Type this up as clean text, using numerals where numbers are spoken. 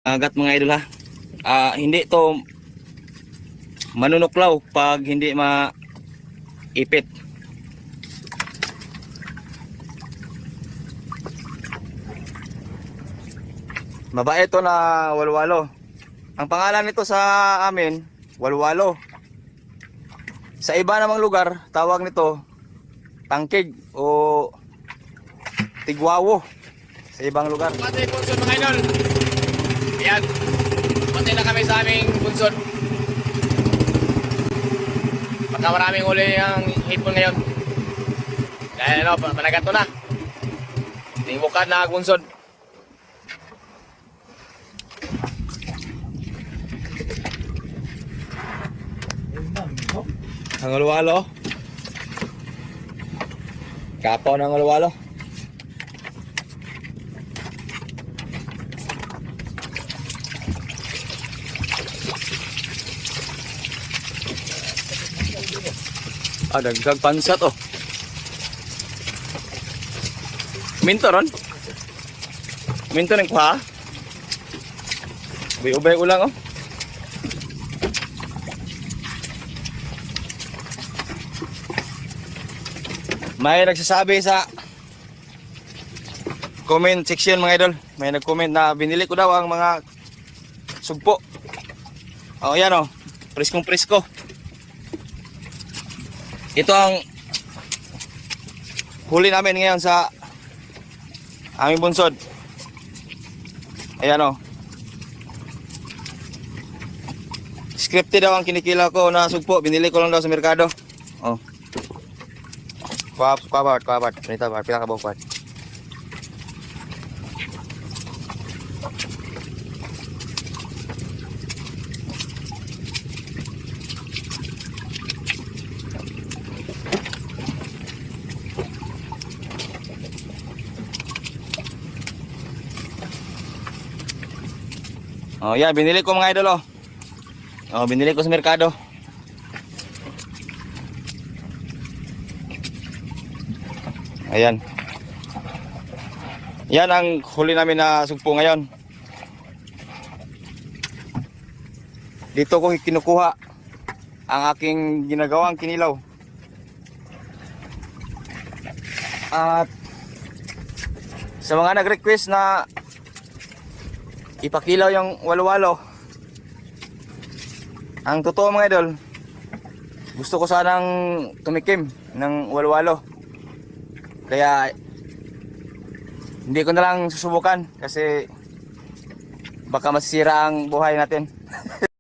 Agat mga idol ha. Hindi to manunuklaw pag hindi maipit. Mabait to na walwalo. Ang pangalan nito sa amin, walwalo. Sa iba namang lugar, tawag nito tangkig o tigwawo. Sa ibang lugar. Pati bunsod mga idol. Ayan. Pati na kami sa aming bunsod. Baka maraming uli ang hipon ngayon. Dahil ano, panagat to na. Tingbukan na ang bunsod. Ang walwalo. Kapaw ng walwalo. Dagdag pansat oh. Minto ron. Minto ng kuha. Ubay ulang oh. May nagsasabi sa comment section mga idol. May nag-comment na binili ko daw ang mga sugpo. Oh, yan oh. Preskong presko. Ito ang huli namin ngayon sa aming bunsod. Ayan o. Scripted daw ang kinikila ko na sugpo. Binili ko lang daw sa merkado. Oh. Kuwabat. Pinita ba? Pila ka bawat. Oh, yan, binili ko mga idol oh. Oh, binili ko sa merkado. Ayan. Yan ang huli namin na sugpo ngayon. Dito ko kinukuha ang aking ginagawang kinilaw. At sa mga nag-request na ipakilaw yung walwalo, ang totoo mga idol, gusto ko sanang tumikim ng walwalo, kaya hindi ko na lang susubukan kasi baka masira ang buhay natin.